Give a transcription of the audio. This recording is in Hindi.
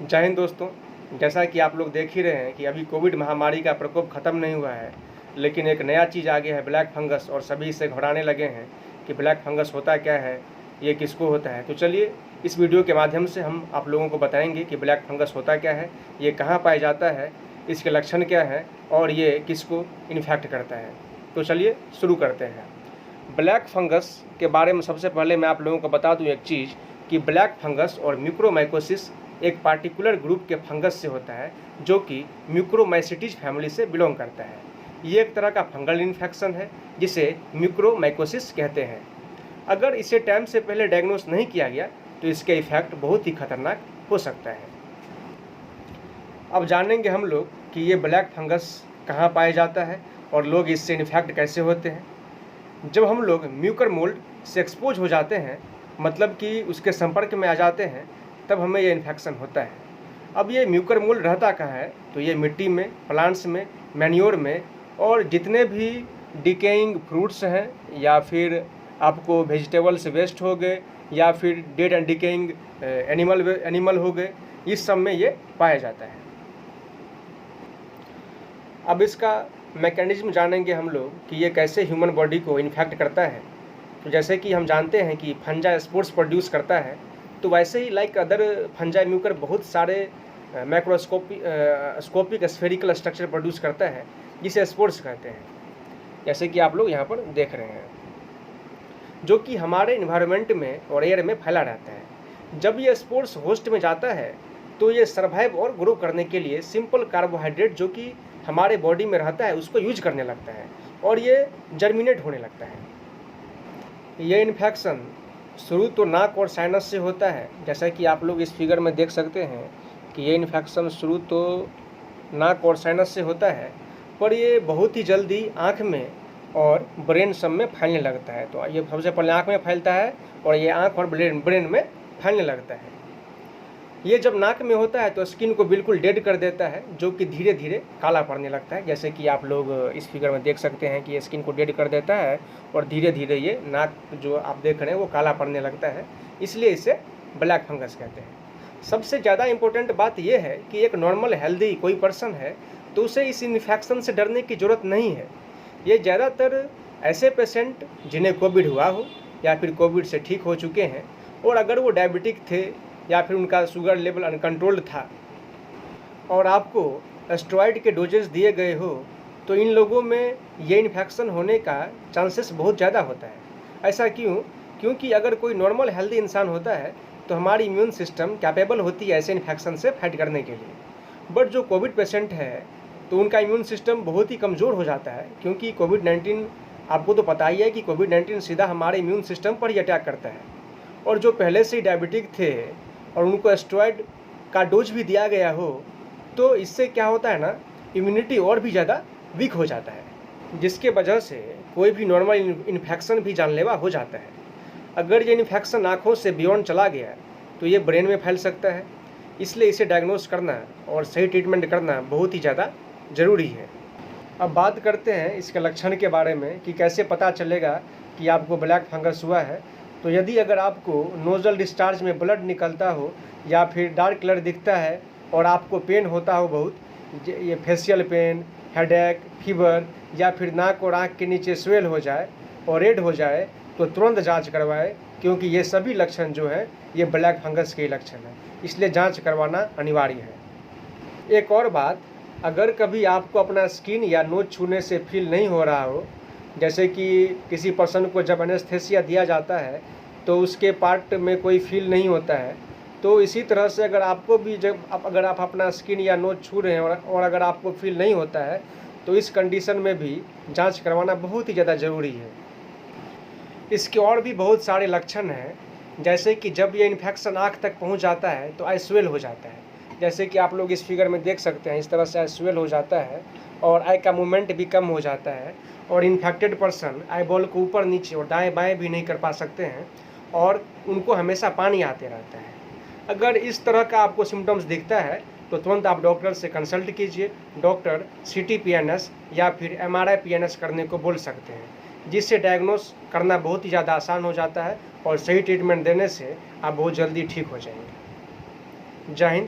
जय हिंद दोस्तों। जैसा कि आप लोग देख ही रहे हैं कि अभी कोविड महामारी का प्रकोप ख़त्म नहीं हुआ है, लेकिन एक नया चीज़ आ गया है ब्लैक फंगस, और सभी इससे घबराने लगे हैं कि ब्लैक फंगस होता क्या है, ये किसको होता है। तो चलिए इस वीडियो के माध्यम से हम आप लोगों को बताएंगे कि ब्लैक फंगस होता क्या है, ये कहाँ पाया जाता है, इसके लक्षण क्या है और ये किसको इन्फेक्ट करता है। तो चलिए शुरू करते हैं। ब्लैक फंगस के बारे में सबसे पहले मैं आप लोगों को बता दूं एक चीज़ कि ब्लैक फंगस और म्यूकोरमाइकोसिस एक पार्टिकुलर ग्रुप के फंगस से होता है जो कि म्यूकोरमाइसिटीज फैमिली से बिलोंग करता है। ये एक तरह का फंगल इन्फेक्शन है जिसे म्यूकोरमाइकोसिस कहते हैं। अगर इसे टाइम से पहले डायग्नोस नहीं किया गया तो इसके इफेक्ट बहुत ही खतरनाक हो सकता है। अब जानेंगे हम लोग कि ये ब्लैक फंगस कहाँ पाया जाता है और लोग इससे इन्फेक्ट कैसे होते हैं। जब हम लोग म्यूकर मोल्ड से एक्सपोज हो जाते हैं, मतलब कि उसके संपर्क में आ जाते हैं, तब हमें ये इन्फेक्शन होता है। अब ये म्यूकर मोल्ड रहता कहाँ है, तो ये मिट्टी में, प्लांट्स में, मैन्योर में, और जितने भी डिकेइंग फ्रूट्स हैं या फिर आपको वेजिटेबल्स वेस्ट हो गए या फिर डेड एंड डिकेइंग एनिमल हो गए, इस सब में ये पाया जाता है। अब इसका मैकेनिज्म जानेंगे हम लोग कि ये कैसे ह्यूमन बॉडी को इन्फेक्ट करता है। तो जैसे कि हम जानते हैं कि फंजा स्पोर्स प्रोड्यूस करता है, तो वैसे ही लाइक अदर फंजा म्यूकर बहुत सारे मैक्रोस्कोपिक स्फेरिकल स्ट्रक्चर प्रोड्यूस करता है जिसे स्पोर्स कहते हैं, जैसे कि आप लोग यहाँ पर देख रहे हैं, जो कि हमारे इन्वायरमेंट में और एयर में फैला रहता है। जब ये स्पोर्स होस्ट में जाता है तो ये सर्वाइव और ग्रो करने के लिए सिंपल कार्बोहाइड्रेट जो कि हमारे बॉडी में रहता है उसको यूज करने लगता है और ये जर्मिनेट होने लगता है। ये इन्फेक्शन शुरू तो नाक और साइनस से होता है, जैसा कि आप लोग इस फिगर में देख सकते हैं कि ये इन्फेक्शन शुरू तो नाक और साइनस से होता है, पर ये बहुत ही जल्दी आँख में और ब्रेन सब में फैलने लगता है। तो ये सबसे पहले आँख में फैलता है और ये आँख और ब्रेन में फैलने लगता है। ये जब नाक में होता है तो स्किन को बिल्कुल डेड कर देता है, जो कि धीरे धीरे काला पड़ने लगता है, जैसे कि आप लोग इस फिगर में देख सकते हैं कि ये स्किन को डेड कर देता है और धीरे धीरे ये नाक जो आप देख रहे हैं वो काला पड़ने लगता है, इसलिए इसे ब्लैक फंगस कहते हैं। सबसे ज़्यादा इम्पोर्टेंट बात यह है कि एक नॉर्मल हेल्दी कोई पर्सन है तो उसे इस इन्फेक्शन से डरने की ज़रूरत नहीं है। ये ज़्यादातर ऐसे पेशेंट जिन्हें कोविड हुआ हो या फिर कोविड से ठीक हो चुके हैं, और अगर वो डायबिटिक थे या फिर उनका शुगर लेवल अनकंट्रोल्ड था और आपको स्टेरॉइड के डोजेस दिए गए हो, तो इन लोगों में ये इन्फेक्शन होने का चांसेस बहुत ज़्यादा होता है। ऐसा क्यों? क्योंकि अगर कोई नॉर्मल हेल्दी इंसान होता है तो हमारी इम्यून सिस्टम कैपेबल होती है ऐसे इन्फेक्शन से फाइट करने के लिए। बट जो कोविड पेशेंट है तो उनका इम्यून सिस्टम बहुत ही कमज़ोर हो जाता है, क्योंकि कोविड-19 आपको तो पता ही है कि कोविड-19 सीधा हमारे इम्यून सिस्टम पर ही अटैक करता है। और जो पहले से ही डायबिटिक थे और उनको स्टेरॉइड का डोज भी दिया गया हो, तो इससे क्या होता है ना, इम्यूनिटी और भी ज़्यादा वीक हो जाता है, जिसके वजह से कोई भी नॉर्मल इन्फेक्शन भी जानलेवा हो जाता है। अगर ये इन्फेक्शन आँखों से बियॉन्ड चला गया तो ये ब्रेन में फैल सकता है, इसलिए इसे डायग्नोस करना और सही ट्रीटमेंट करना बहुत ही ज़्यादा ज़रूरी है। अब बात करते हैं इसके लक्षण के बारे में कि कैसे पता चलेगा कि आपको ब्लैक फंगस हुआ है। तो यदि अगर आपको नोजल डिस्चार्ज में ब्लड निकलता हो या फिर डार्क कलर दिखता है और आपको पेन होता हो बहुत, ये फेशियल पेन, हेडेक, फीवर, या फिर नाक और आँख के नीचे स्वेल हो जाए और रेड हो जाए, तो तुरंत जांच करवाएं, क्योंकि ये सभी लक्षण जो हैं ये ब्लैक फंगस के लक्षण हैं, इसलिए जांच करवाना अनिवार्य है। एक और बात, अगर कभी आपको अपना स्किन या नोज छूने से फील नहीं हो रहा हो, जैसे कि किसी पर्सन को जब एनेस्थेसिया दिया जाता है तो उसके पार्ट में कोई फील नहीं होता है, तो इसी तरह से अगर आपको भी अगर आप अपना स्किन या नोज छू रहे हैं और अगर आपको फील नहीं होता है, तो इस कंडीशन में भी जांच करवाना बहुत ही ज़्यादा ज़रूरी है। इसके और भी बहुत सारे लक्षण हैं, जैसे कि जब ये इन्फेक्शन आँख तक पहुँच जाता है तो आई स्वेल हो जाता है, जैसे कि आप लोग इस फिगर में देख सकते हैं, इस तरह से आई स्वेल हो जाता है और आई का मूवमेंट भी कम हो जाता है, और इन्फेक्टेड पर्सन आई बॉल को ऊपर नीचे और दाएं बाएं भी नहीं कर पा सकते हैं और उनको हमेशा पानी आते रहता है। अगर इस तरह का आपको सिम्टम्स दिखता है तो तुरंत आप डॉक्टर से कंसल्ट कीजिए। डॉक्टर CT-PNS या फिर MRI-PNS करने को बोल सकते हैं, जिससे डायग्नोस करना बहुत ही ज़्यादा आसान हो जाता है और सही ट्रीटमेंट देने से आप बहुत जल्दी ठीक हो जाएंगे। जय हिंद।